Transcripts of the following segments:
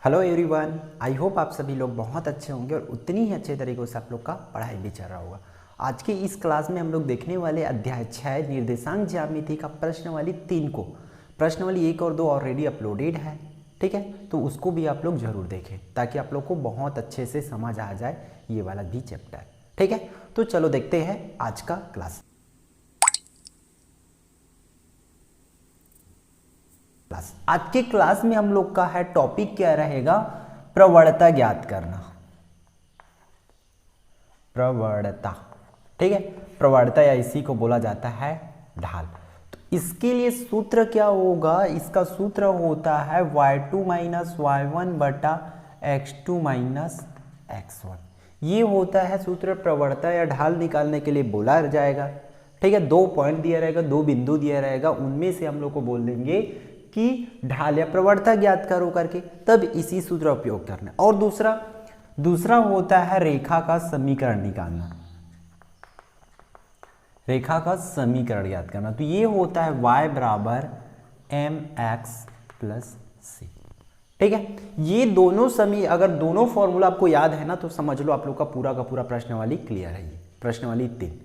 Hello everyone, I hope आप सभी लोग बहुत अच्छे होंगे और उतनी ही अच्छे तरीक़े से आप लोग का पढ़ाई भी चल रहा होगा। आज की इस क्लास में हम लोग देखने वाले अध्याय 6 निर्देशांक ज्यामिति का प्रश्नावली 3 को, प्रश्नावली 1 और 2 ऑलरेडी अपलोडेड है, ठीक है। तो उसको भी आप लोग जरूर देखें ताकि आप लोग को बहुत अच्छे से समझ आ जाए ये वाला भी चैप्टर, ठीक है। तो चलो देखते हैं आज का क्लास। आज के क्लास में हम लोग का है टॉपिक क्या रहेगा, प्रवणता ज्ञात करना। प्रवणता, ठीक है। प्रवणता या इसी को बोला जाता है ढाल। तो इसके लिए सूत्र क्या होगा, इसका सूत्र होता है y2 माइनस y1 बटा x2 माइनस x1। ये होता है सूत्र प्रवणता या ढाल निकालने के लिए बोला जाएगा, ठीक है। 2 पॉइंट दिया रहेगा, 2 बिंदु दिया रहेगा, उनमें से हम लोग को बोल देंगे कि ढाल या प्रवणता ज्ञात करो करके, तब इसी सूत्र का उपयोग करना। और दूसरा होता है रेखा का समीकरण निकालना, रेखा का समीकरण ज्ञात करना। तो ये होता है y बराबर mx प्लस c, ठीक है। ये दोनों अगर दोनों फॉर्मूला आपको याद है ना, तो समझ लो आप लोग का पूरा प्रश्नावली क्लियर है। ये प्रश्नावली 3,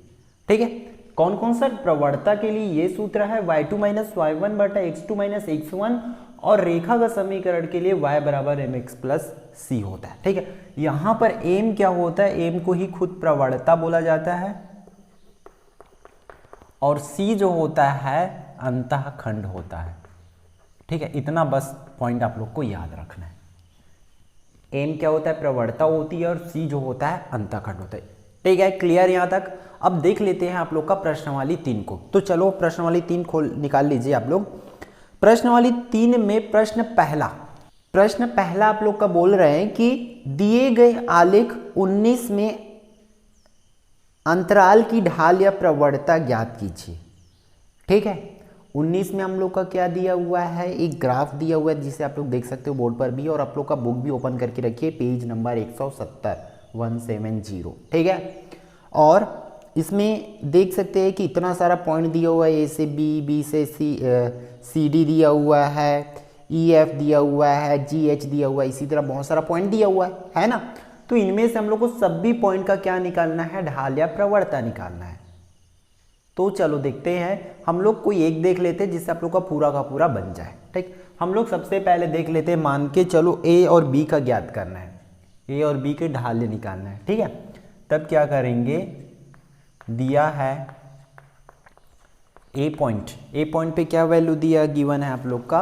ठीक है। कौन कौन सा प्रवणता के लिए ये सूत्र है, y2 माइनस y1 बटा x2 माइनस x1, और रेखा का समीकरण के लिए y बराबर mx प्लस c होता है, ठीक है। यहां पर m क्या होता है, m को ही खुद प्रवणता बोला जाता है, और c जो होता है अंतःखंड होता है, ठीक है। इतना बस पॉइंट आप लोग को याद रखना है। m क्या होता है, प्रवणता होती है, और c जो होता है अंतःखंड होता है, ठीक है। क्लियर यहां तक। अब देख लेते हैं आप लोग का प्रश्नावली 3 को। तो चलो प्रश्नावली 3 खोल निकाल लीजिए आप लोग। प्रश्नावली 3 में प्रश्न पहला आप लोग का बोल रहे हैं कि दिए गए आलेख 19 में अंतराल की ढाल या प्रवणता ज्ञात कीजिए, ठीक है। 19 में हम लोग का क्या दिया हुआ है, एक ग्राफ दिया हुआ है जिसे आप लोग देख सकते हो बोर्ड पर भी, और आप लोग का बुक भी ओपन करके रखिए, पेज नंबर 170, ठीक है। और इसमें देख सकते हैं कि इतना सारा पॉइंट दिया हुआ है, ए से बी, बी से सी डी दिया हुआ है, ई एफ दिया हुआ है, जी एच दिया हुआ है, इसी तरह बहुत सारा पॉइंट दिया हुआ है ना। तो इनमें से हम लोग को सभी पॉइंट का क्या निकालना है, ढाल या प्रवणता निकालना है। तो चलो देखते हैं, हम लोग कोई एक देख लेते हैं जिससे आप लोग का पूरा बन जाए, ठीक। हम लोग सबसे पहले देख लेते हैं, मान के चलो ए और बी का ज्ञात करना है, ए और बी के ढाल निकालना है, ठीक है। तब क्या करेंगे, दिया है ए पॉइंट पे क्या वैल्यू दिया गिवन है आप लोग का,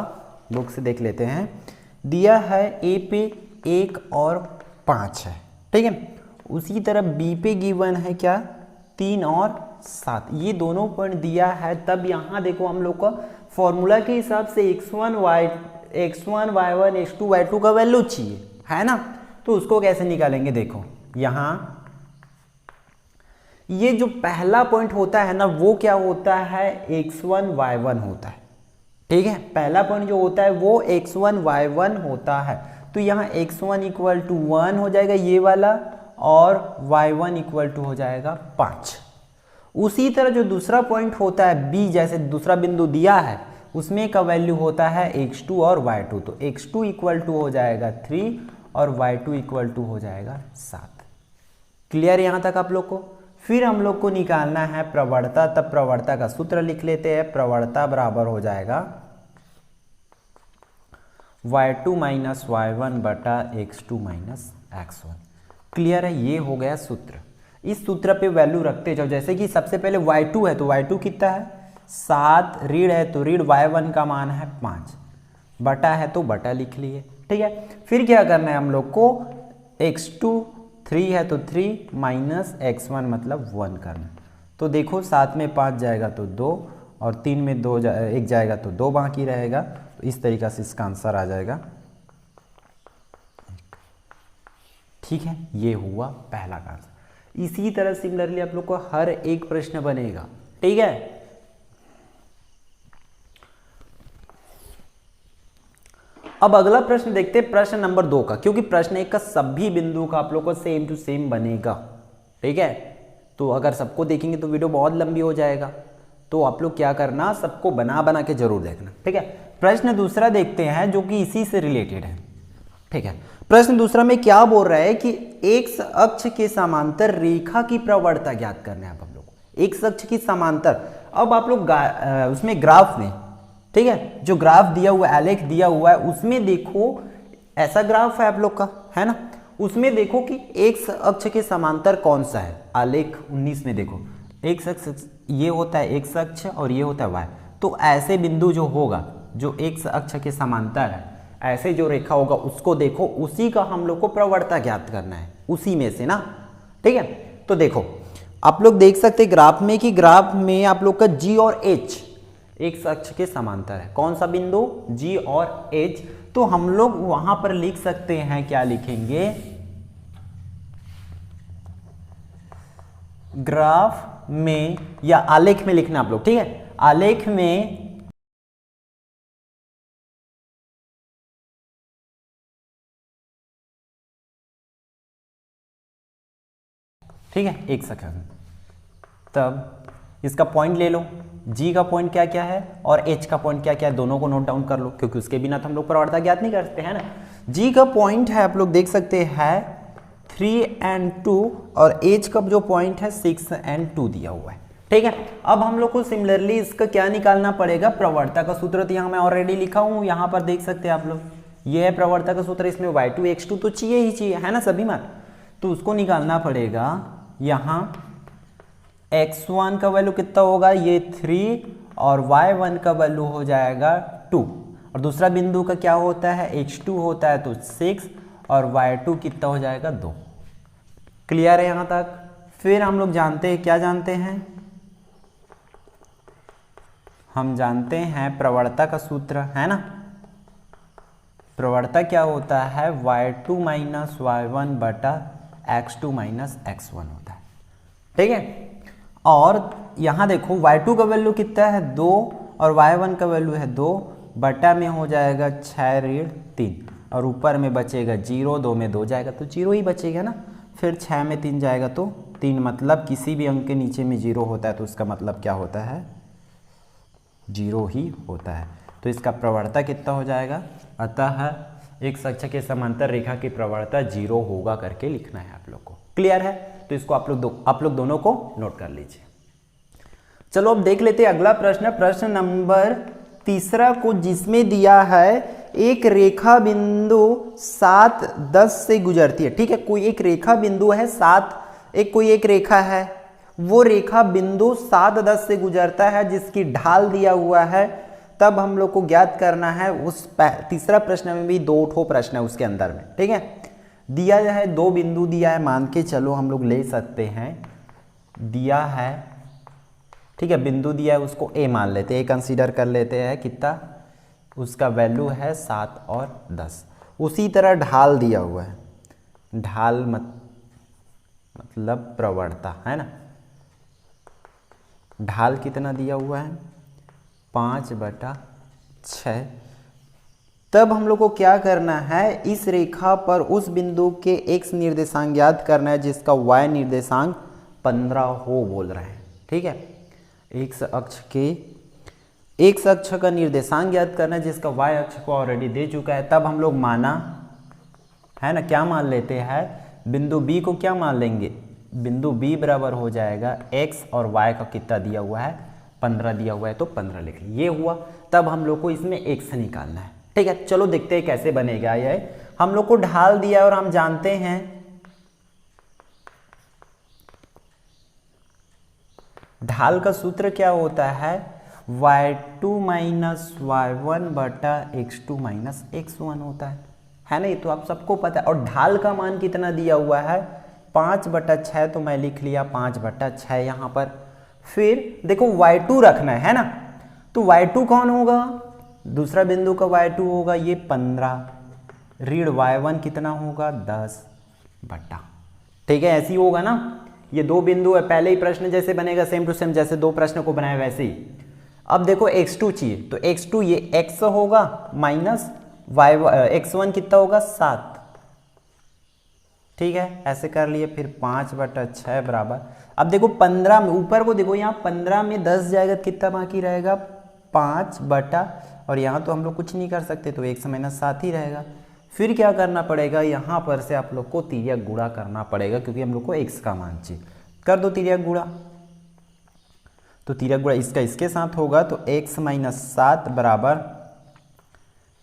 बुक से देख लेते हैं। दिया है ए पे 1 और 5 है, ठीक है। उसी तरह बी पे गिवन है क्या, 3 और 7, ये दोनों पॉइंट दिया है। तब यहाँ देखो हम लोग का फॉर्मूला के हिसाब से x1 y1 x2 y2 का वैल्यू चाहिए, है ना। तो उसको कैसे निकालेंगे, देखो यहाँ ये जो पहला पॉइंट होता है ना, वो क्या होता है, x1 y1 होता है, ठीक है। पहला पॉइंट जो होता है वो x1 y1 होता है। तो यहाँ x1 इक्वल टू 1 हो जाएगा ये वाला, और y1 इक्वल टू हो जाएगा 5। उसी तरह जो दूसरा पॉइंट होता है b, जैसे दूसरा बिंदु दिया है, उसमें का वैल्यू होता है x2 और y2। तो x2 इक्वल टू हो जाएगा 3 और y2 इक्वल टू हो जाएगा 7। क्लियर यहाँ तक आप लोग को। फिर हम लोग को निकालना है प्रवणता। तब प्रवणता का सूत्र लिख लेते हैं, प्रवणता बराबर हो जाएगा y2 माइनस y1 बटा x2 माइनस x1। क्लियर है, ये हो गया सूत्र। इस सूत्र पे वैल्यू रखते जाओ, जैसे कि सबसे पहले y2 है तो y2 कितना है 7, ऋण है तो ऋण y1 का मान है 5, बटा है तो बटा लिख लिए, ठीक है। फिर क्या करना है हम लोग को, x2 3 है तो 3 माइनस x1 मतलब 1 करना। तो देखो 7 में 5 जाएगा तो 2, और 3 में 1 जाएगा तो 2 बाकी रहेगा। तो इस तरीक़ा से इसका आंसर आ जाएगा, ठीक है। ये हुआ पहला का आंसर। इसी तरह सिमिलरली आप लोग को हर एक प्रश्न बनेगा, ठीक है। अब अगला प्रश्न देखते हैं, प्रश्न नंबर 2 का, क्योंकि प्रश्न 1 का सभी बिंदु का आप लोग को सेम टू सेम बनेगा, ठीक है। तो अगर सबको देखेंगे तो वीडियो बहुत लंबी हो जाएगा, तो आप लोग क्या करना, सबको बना के जरूर देखना, ठीक है। प्रश्न दूसरा देखते हैं जो कि इसी से रिलेटेड है, ठीक है। प्रश्न दूसरा में क्या बोल रहा है कि एक्स अक्ष के समांतर रेखा की प्रवणता ज्ञात करना है आप लोग को। एक्स अक्ष की समांतर, अब आप लोग उसमें ग्राफ में, ठीक है, जो ग्राफ दिया हुआ है, आलेख दिया हुआ है, उसमें देखो ऐसा ग्राफ है आप लोग का, है ना, उसमें देखो कि एक्स अक्ष के समांतर कौन सा है। आलेख 19 में देखो एक्स अक्ष ये होता है एक्स अक्ष और ये होता है वाई। तो ऐसे बिंदु जो होगा जो एक्स अक्ष के समांतर है, ऐसे जो रेखा होगा उसको देखो, उसी का हम लोग को प्रवणता ज्ञात करना है, उसी में से ना, ठीक है। तो देखो आप लोग देख सकते हैं ग्राफ में कि ग्राफ में आप लोग का जी और एच एक्स अक्ष के समांतर है। कौन सा बिंदु? जी और एच। तो हम लोग वहां पर लिख सकते हैं, क्या लिखेंगे, ग्राफ में या आलेख में लिखना आप लोग, ठीक है। आलेख में ठीक है एक सेकंड, तब इसका पॉइंट ले लो, जी का पॉइंट क्या क्या है और एच का पॉइंट क्या क्या है, दोनों को नोट डाउन कर लो, क्योंकि उसके बिना तो हम लोग प्रवणता ज्ञात नहीं कर सकते, है ना। जी का पॉइंट है आप लोग देख सकते हैं 3 और 2 और एच का जो पॉइंट है 6 और 2 दिया हुआ है, ठीक है। अब हम लोग को सिमिलरली इसका क्या निकालना पड़ेगा, प्रवणता का सूत्र। तो यहाँ मैं ऑलरेडी लिखा हूँ, यहाँ पर देख सकते हैं आप लोग, ये है प्रवणता का सूत्र। इसमें y2 x2 तो चाहिए ही चाहिए, है ना सभी मान। तो उसको निकालना पड़ेगा। यहाँ x1 का वैल्यू कितना होगा, ये 3 और y1 का वैल्यू हो जाएगा 2 और दूसरा बिंदु का क्या होता है, h2 होता है तो 6 और y2 कितना हो जाएगा 2। क्लियर है यहाँ तक। फिर हम लोग जानते हैं, क्या जानते हैं, हम जानते हैं प्रवणता का सूत्र, है ना। प्रवणता क्या होता है, y2 माइनस y1 बटा x2 माइनस x1 होता है, ठीक है। और यहाँ देखो y2 का वैल्यू कितना है 2 और y1 का वैल्यू है 2, बटा में हो जाएगा 6 ऋण 3 और ऊपर में बचेगा 0, 2 में 2 जाएगा तो 0 ही बचेगा ना। फिर 6 में 3 जाएगा तो 3, मतलब किसी भी अंक के नीचे में 0 होता है तो उसका मतलब क्या होता है, 0 ही होता है। तो इसका प्रवणता कितना हो जाएगा, अतः एक अक्ष के समांतर रेखा की प्रवणता 0 होगा करके लिखना है आप लोग को। क्लियर है। तो इसको आप लोग दोनों को नोट कर लीजिए। चलो अब देख लेते हैं अगला प्रश्न, प्रश्न नंबर तीसरा को, जिसमें दिया है एक रेखा बिंदु 7, 10 से गुजरती है, ठीक है। कोई एक रेखा बिंदु है 7, कोई एक रेखा है, वो रेखा बिंदु 7, 10 से गुजरता है, जिसकी ढाल दिया हुआ है। तब हम लोग को ज्ञात करना है, उस तीसरा प्रश्न में भी 2 ठो प्रश्न है उसके अंदर में, ठीक है। दिया है 2 बिंदु दिया है, मान के चलो हम लोग ले सकते हैं, दिया है, ठीक है, बिंदु दिया है उसको ए मान लेते हैं, कंसीडर कर लेते हैं, कितना उसका वैल्यू है 7 और 10। उसी तरह ढाल दिया हुआ है, ढाल मतलब प्रवणता, है ना। ढाल कितना दिया हुआ है 5/6। तब हम लोग को क्या करना है, इस रेखा पर उस बिंदु के x निर्देशांक ज्ञात करना है जिसका y निर्देशांक 15 हो बोल रहे हैं, ठीक है। x अक्ष का निर्देशांक ज्ञात करना है जिसका y अक्ष को ऑलरेडी दे चुका है। तब हम लोग माना, है ना, क्या मान लेते हैं, बिंदु b को क्या मान लेंगे, बिंदु b बराबर हो जाएगा x और y का कितना दिया हुआ है 15 दिया हुआ है तो 15 लिख ली, ये हुआ। तब हम लोग को इसमें x निकालना है, ठीक है। चलो देखते हैं कैसे बनेगा। ये हम लोग को ढाल दिया है और हम जानते हैं ढाल का सूत्र क्या होता है, y2 माइनस y1 बटा x2 माइनस x1 होता है ना। ये तो आप सबको पता है। और ढाल का मान कितना दिया हुआ है 5/6, तो मैं लिख लिया 5/6 यहाँ पर। फिर देखो y2 रखना है ना, तो y2 कौन होगा, दूसरा बिंदु का y2 होगा ये 15 ऋण y1 कितना होगा 10 बटा, ठीक है, ऐसे ही होगा ना। ये 2 बिंदु है, पहले ही प्रश्न जैसे बनेगा सेम टू सेम, जैसे 2 प्रश्न को बनाए वैसे ही। अब देखो x2 चाहिए तो x2 ये x होगा माइनस x1 कितना होगा 7, ठीक है, ऐसे कर लिए। फिर 5/6 बराबर, अब देखो 15 में ऊपर को देखो, यहाँ 15 में 10 जाएगा, कितना बाकी रहेगा 5 बटा, और यहाँ तो हम लोग कुछ नहीं कर सकते तो 1 से -7 ही रहेगा। फिर क्या करना पड़ेगा, यहाँ पर से आप लोग को तिर्यक गुणा करना पड़ेगा, क्योंकि हम लोग को x का मान चाहिए। कर दो तिर्यक गुणा, तो तिर्यक गुणा इसका इसके साथ होगा, तो x माइनस 7 बराबर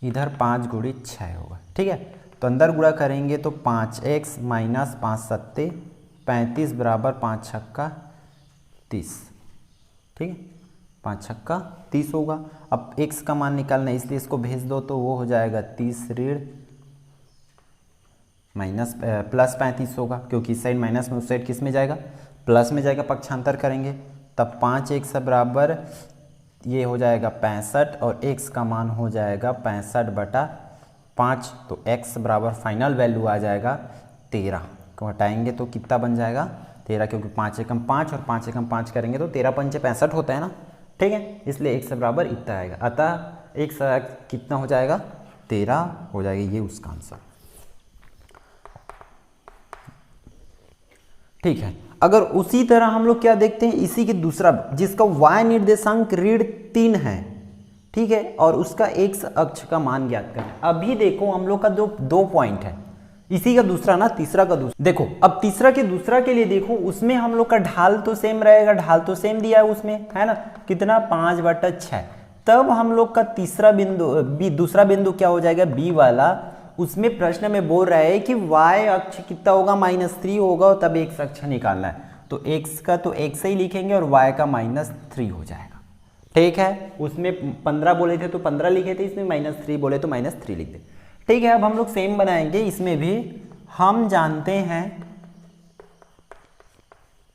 इधर 5 गुणित 6 होगा। ठीक है, तो अंदर गुणा करेंगे तो 5x माइनस 5 सत्ते 35 बराबर 5 छक्का 30। ठीक है, 5 छक्का 30 होगा। अब x का मान निकालना है, इसलिए इसको भेज दो, तो वो हो जाएगा 30 ऋण माइनस प्लस 35 होगा, क्योंकि इस साइड माइनस में उस साइड किस में जाएगा, प्लस में जाएगा, पक्षांतर करेंगे तब 5x बराबर ये हो जाएगा 65 और x का मान हो जाएगा 65/5। तो x बराबर फाइनल वैल्यू आ जाएगा 13 को हटाएंगे तो कितना बन जाएगा 13, क्योंकि 5 एकम 5 और 5 एकम 5 करेंगे तो 13 पंचे 65 होता है ना। ठीक है, इसलिए x बराबर इतना आएगा, अतः x कितना हो जाएगा 13 हो जाएगा, ये उसका आंसर। ठीक है, अगर उसी तरह हम लोग क्या देखते हैं, इसी के दूसरा जिसका y निर्देशांक ऋण 3 है, ठीक है, और उसका x अक्ष का मान ज्ञात करना है। अभी देखो हम लोग का जो 2 पॉइंट है, इसी का दूसरा ना, तीसरा का दूसरा। देखो अब तीसरा के दूसरा के लिए देखो, उसमें हम लोग का ढाल तो सेम रहेगा, ढाल तो सेम दिया है उसमें, है ना, कितना 5/6। तब हम लोग का तीसरा बिंदु दूसरा बिंदु क्या हो जाएगा, b वाला, उसमें प्रश्न में बोल रहा है कि y अक्ष कितना होगा, -3 होगा, और तब x अक्ष निकालना है। तो x का तो x ही लिखेंगे और y का -3 हो जाएगा। ठीक है, उसमें 15 बोले थे तो 15 लिखे थे, इसमें -3 बोले तो -3 लिख दे। ठीक है, अब हम लोग सेम बनाएंगे, इसमें भी हम जानते हैं,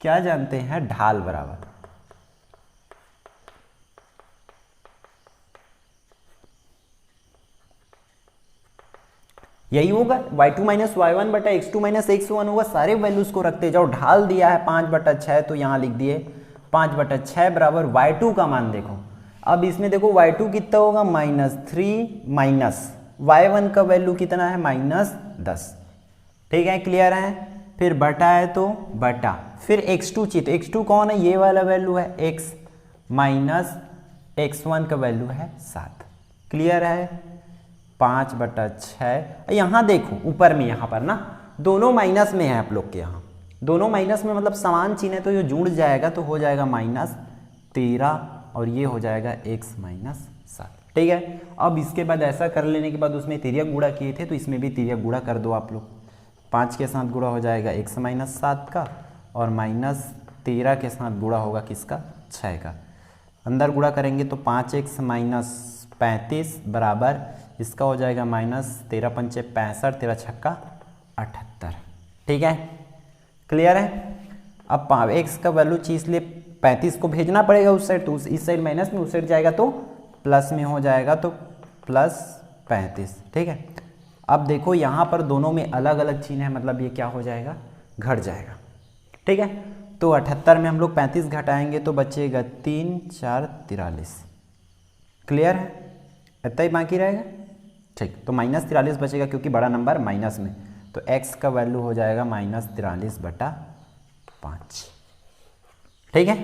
क्या जानते हैं, ढाल बराबर यही होगा, y2 माइनस y1 बटा x2 माइनस x1 होगा। सारे वैल्यूज को रखते जाओ, ढाल दिया है 5/6, तो यहाँ लिख दिए 5/6 बराबर y2 का मान देखो। अब इसमें देखो y2 कितना होगा, -3 माइनस y1 का वैल्यू कितना है, -10। ठीक है, क्लियर है। फिर बटा है तो बटा, फिर x2 चित, x2 कौन है, ये वाला वैल्यू है, x माइनस x1 का वैल्यू है 7। क्लियर है, 5/6। यहाँ देखो ऊपर में, यहाँ पर ना दोनों माइनस में है आप लोग के, यहाँ दोनों माइनस में, मतलब समान चिन्ह है, तो ये जुड़ जाएगा, तो हो जाएगा -13 और ये हो जाएगा x -7। ठीक है, अब इसके बाद ऐसा कर लेने के बाद उसमें तिर्यक गुणा किए थे, तो इसमें भी तिर्यक गुणा कर दो आप लोग। 5 के साथ गुणा हो जाएगा x -7 का, और -13 के साथ गुणा होगा किसका, 6 का। अंदर गुणा करेंगे तो 5x - 35 बराबर इसका हो जाएगा -13 पंचे 65, 13 छक्का 78। ठीक है, क्लियर है। अब x का वैल्यू चीज लिए 35 को भेजना पड़ेगा उस साइड, तो इस साइड माइनस में, उस साइड जाएगा तो प्लस में हो जाएगा, तो +35। ठीक है, अब देखो यहाँ पर दोनों में अलग अलग चिन्ह है, मतलब ये क्या हो जाएगा, घट जाएगा। ठीक है, तो 78 में हम लोग 35 घटाएंगे तो बचेगा 3 4 43। क्लियर है, इतना ही बाकी रहेगा। ठीक, तो -43 बचेगा, क्योंकि बड़ा नंबर माइनस में, तो x का वैल्यू हो जाएगा -43/5। ठीक है,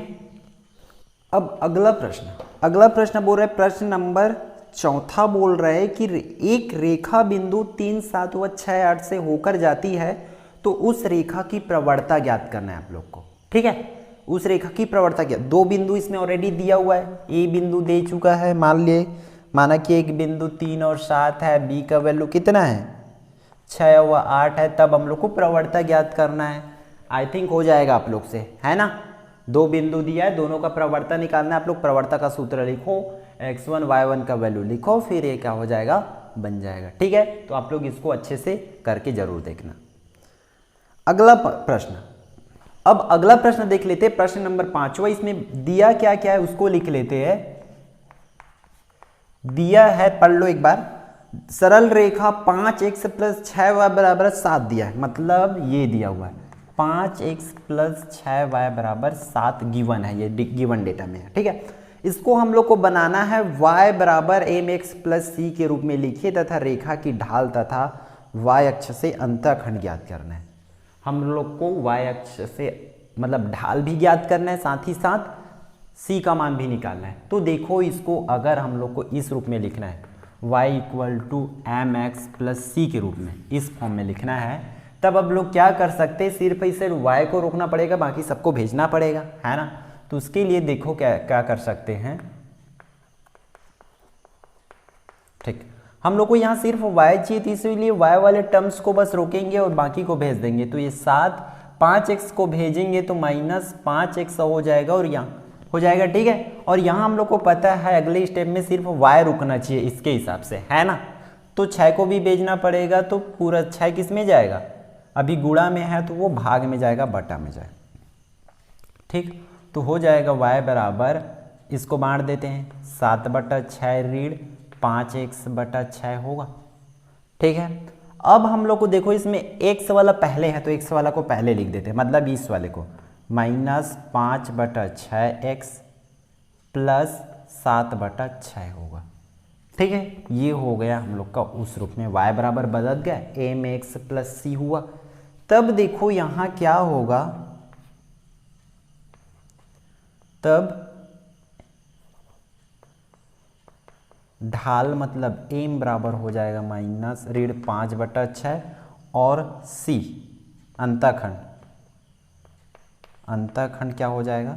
अब अगला प्रश्न बोल रहा है, प्रश्न नंबर 4 बोल रहा है कि एक रेखा बिंदु 3 7 व 6 8 से होकर जाती है, तो उस रेखा की प्रवणता ज्ञात करना है आप लोग को। ठीक है, उस रेखा की प्रवणता क्या, 2 बिंदु इसमें ऑलरेडी दिया हुआ है, ए बिंदु दे चुका है, माना कि एक बिंदु 3 और 7 है, बी का वैल्यू कितना है 6 व 8 है, तब हम लोग को प्रवणता ज्ञात करना है। आई थिंक हो जाएगा आप लोग से, है ना। 2 बिंदु दिया है, दोनों का प्रवणता निकालना है। आप लोग प्रवणता का सूत्र लिखो, x1 y1 का वैल्यू लिखो, फिर ये क्या हो जाएगा, बन जाएगा। ठीक है, तो आप लोग इसको अच्छे से करके जरूर देखना। अगला प्रश्न, अब अगला प्रश्न देख लेते हैं, प्रश्न नंबर 5वां। इसमें दिया क्या क्या है उसको लिख लेते हैं। दिया है, पढ़ लो एक बार, सरल रेखा 5x + 6y बराबर 7 दिया है, मतलब ये दिया हुआ है 5x + 6y बराबर 7 गिवन है, ये गिवन डेटा में है। ठीक है, इसको हम लोग को बनाना है y बराबर mx + c के रूप में लिखिए, तथा रेखा की ढाल तथा y अक्ष से अंतःखंड ज्ञात करना है। हम लोग को y अक्ष से मतलब ढाल भी ज्ञात करना है, साथ ही साथ c का मान भी निकालना है। तो देखो इसको अगर हम लोग को इस रूप में लिखना है, y equal to m x plus c के रूप में इस फॉर्म में लिखना है, तब अब लोग क्या कर सकते हैं, सिर्फ इसे y को रोकना पड़ेगा, बाकी सबको भेजना पड़ेगा, है ना। तो उसके लिए देखो क्या क्या कर सकते हैं, ठीक, हम लोग को यहाँ सिर्फ y चाहिए थी, इसलिए y वाले टर्म्स को बस रोकेंगे और बाकी को भेज देंगे। तो ये 5x को भेजेंगे तो -5x हो जाएगा और यहाँ हो जाएगा, ठीक है। और यहाँ हम लोग को पता है अगले स्टेप में सिर्फ y रुकना चाहिए इसके हिसाब से, है ना। तो 6 को भी भेजना पड़ेगा, तो पूरा 6 किस में जाएगा, अभी गुणा में है तो वो भाग में जाएगा, बटा में जाएगा, ठीक। तो हो जाएगा y बराबर, इसको बांट देते हैं, 7/6 ऋण 5x/6 होगा, ठीक है। अब हम लोग को देखो इसमें x वाला पहले है तो x वाला को पहले लिख देते हैं, मतलब इस वाले को -5/6x प्लस 7/6 होगा, ठीक है। ये हो गया हम लोग का उस रूप में, y बराबर बदल गया mx प्लस सी हुआ। तब देखो यहाँ क्या होगा, तब ढाल मतलब m बराबर हो जाएगा -5/6 और c अंतःखंड क्या हो जाएगा,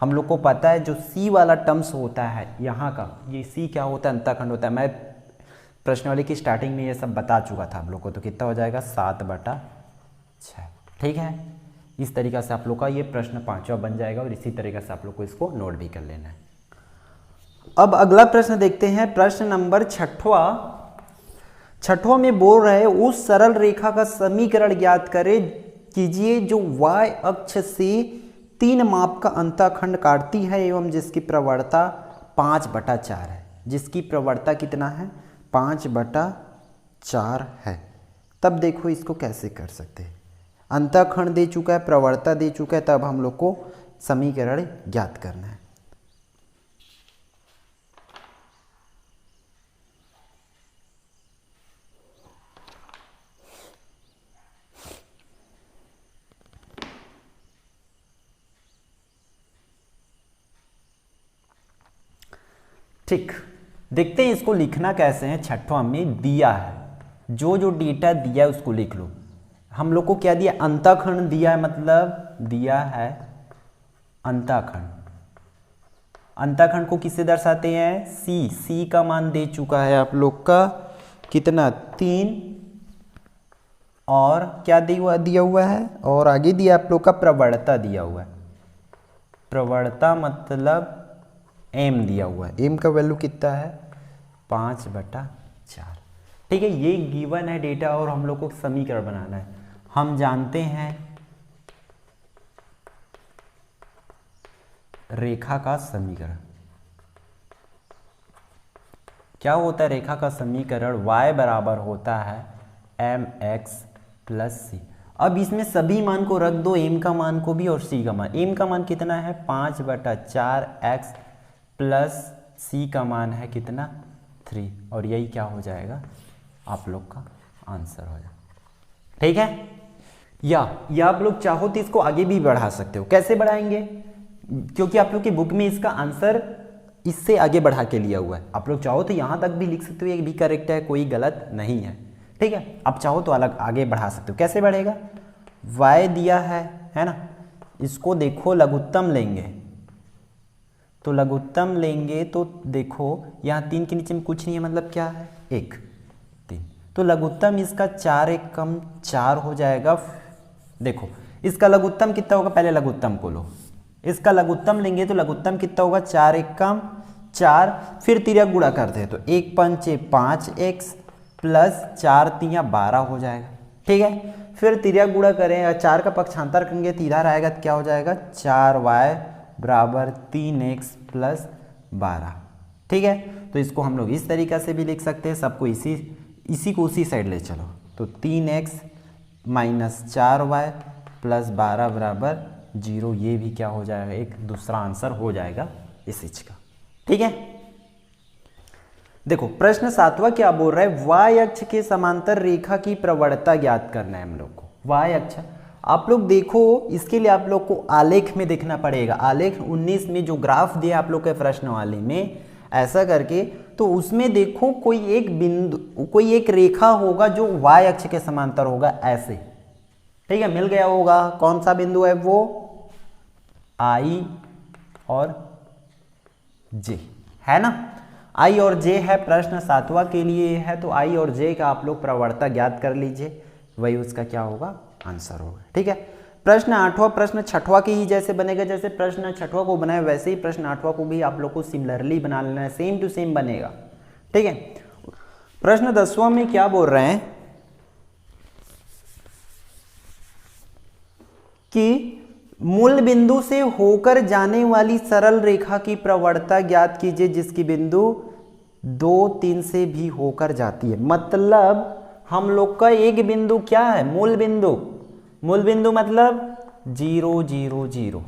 हम लोग को पता है जो c वाला टर्म्स होता है यहाँ का, ये c क्या होता है, अंतःखंड होता है। मैं प्रश्नावली की स्टार्टिंग में ये सब बता चुका था आप लोग को। तो कितना हो जाएगा 7/6, ठीक है। इस तरीक़ा से आप लोग का ये प्रश्न 5वां बन जाएगा और इसी तरीक़े से आप लोग को इसको नोट भी कर लेना है। अब अगला प्रश्न देखते हैं, प्रश्न नंबर 6वां में बोल रहे उस सरल रेखा का समीकरण ज्ञात करें कीजिए जो y अक्ष से 3 माप का अंतःखंड काटती है एवं जिसकी प्रवणता 5/4 है। जिसकी प्रवणता कितना है, 5/4 है। तब देखो इसको कैसे कर सकते हैं, अंतःखंड दे चुका है, प्रवणता दे चुका है, तब हम लोग को समीकरण ज्ञात करना है। ठीक, देखते हैं इसको लिखना कैसे है। 6वां में दिया है, जो जो डेटा दिया है उसको लिख लो। हम लोग को क्या दिया, अंतःखंड दिया है, मतलब दिया है अंतःखंड। अंतःखंड को किससे दर्शाते हैं, सी का मान दे चुका है आप लोग का कितना, 3, और क्या दिया हुआ है, और आगे दिया आप लोग का प्रवणता दिया हुआ है। प्रवणता मतलब m दिया हुआ है, m का वैल्यू कितना है 5/4, ठीक है। ये गिवन है डेटा और हम लोग को समीकरण बनाना है। हम जानते हैं रेखा का समीकरण क्या होता है, रेखा का समीकरण y बराबर होता है mx प्लस सी। अब इसमें सभी मान को रख दो, m का मान को भी और c का मान। m का मान कितना है 5/4x प्लस c का मान है कितना 3, और यही क्या हो जाएगा आप लोग का आंसर हो जाएगा, ठीक है। या आप लोग चाहो तो इसको आगे भी बढ़ा सकते हो। कैसे बढ़ाएंगे, क्योंकि आप लोग की बुक में इसका आंसर इससे आगे बढ़ा के लिया हुआ है। आप लोग चाहो तो यहाँ तक भी लिख सकते हो, ये भी करेक्ट है, कोई गलत नहीं है, ठीक है। आप चाहो तो अलग आगे बढ़ा सकते हो। कैसे बढ़ेगा, y दिया है ना, इसको देखो लघुत्तम लेंगे, तो लघुत्तम लेंगे तो देखो यहाँ 3 के नीचे में कुछ नहीं है, मतलब क्या है 1, 3, तो लघुत्तम इसका 4 1 कम 4 हो जाएगा। देखो इसका लघुत्तम कितना होगा, पहले लघुत्तम को लो, इसका लघुत्तम लेंगे तो लघुत्तम कितना होगा 4 1 कम 4, फिर तिर्यक गुणा करते हैं तो 1 5 5x प्लस 4 3 12 हो जाएगा, ठीक है। फिर तिर्यक गुणा करें, 4 का पक्षांतर करेंगे तो इधर आएगा तो क्या हो जाएगा 4y बराबर 3x प्लस 12, ठीक है। तो इसको हम लोग इस तरीक़ा से भी लिख सकते हैं, सबको इसी को उसी साइड ले चलो, तो 3x माइनस 4y प्लस 12 बराबर 0। ये भी क्या हो जाएगा, एक दूसरा आंसर हो जाएगा इस चीज का, ठीक है। देखो प्रश्न 7वां क्या बोल रहा है, y अक्ष के समांतर रेखा की प्रवणता ज्ञात करना है हम लोग को। y अक्ष आप लोग देखो, इसके लिए आप लोग को आलेख में देखना पड़ेगा। आलेख 19 में जो ग्राफ दिया आप लोग के प्रश्नवाली में ऐसा करके, तो उसमें देखो कोई एक बिंदु, कोई एक रेखा होगा जो y अक्ष के समांतर होगा ऐसे, ठीक है, मिल गया होगा। कौन सा बिंदु है वो? I और J है ना। I और J है, प्रश्न 7वां के लिए है, तो I और J का आप लोग प्रवणता ज्ञात कर लीजिए, वही उसका क्या होगा? आंसर होगा। ठीक है, प्रश्न 8वां, प्रश्न 6वां के ही जैसे बनेगा, जैसे प्रश्न 6वां को बनाए वैसे ही प्रश्न 8वां को भी आप लोग को सिमिलरली बना लेना है, सेम टू सेम बनेगा। ठीक है, प्रश्न 10वां में क्या बोल रहे हैं कि मूल बिंदु से होकर जाने वाली सरल रेखा की प्रवणता ज्ञात कीजिए जिसकी बिंदु 2, 3 से भी होकर जाती है। मतलब हम लोग का एक बिंदु क्या है? मूल बिंदु। मूल बिंदु मतलब 0, 0, 0।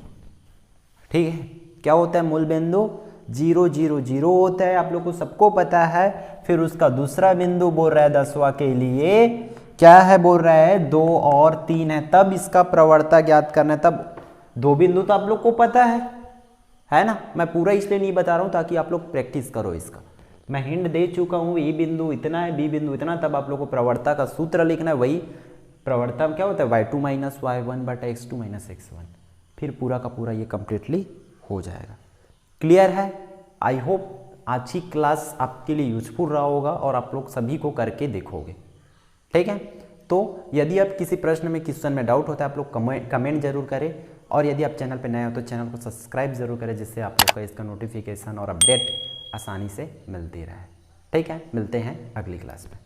ठीक है, क्या होता है मूल बिंदु? 0, 0, 0 होता है, आप लोग को सबको पता है। फिर उसका दूसरा बिंदु बोल रहा है 10वां के लिए क्या है? बोल रहा है 2 और 3 है, तब इसका प्रवणता ज्ञात करना है। तब दो बिंदु तो आप लोग को पता है ना। मैं पूरा इसलिए नहीं बता रहा हूं ताकि आप लोग प्रैक्टिस करो इसका। मैं हिंट दे चुका हूं, ए बिंदु इतना है, बी बिंदु इतना, तब आप लोग को प्रवणता का सूत्र लिखना है। वही प्रवणता क्या होता है? y2 माइनस y1 बटा x2 माइनस x1। फिर पूरा का पूरा ये कंप्लीटली हो जाएगा। क्लियर है? आई होप आज की क्लास आपके लिए यूजफुल रहा होगा और आप लोग सभी को करके देखोगे। ठीक है, तो यदि आप किसी प्रश्न में, क्वेश्चन में डाउट होता है, आप लोग कमेंट जरूर करें, और यदि आप चैनल पर नए हो तो चैनल को सब्सक्राइब जरूर करें, जिससे आप लोग का इसका नोटिफिकेशन और अपडेट आसानी से मिलती रहे। ठीक है, मिलते हैं अगली क्लास में।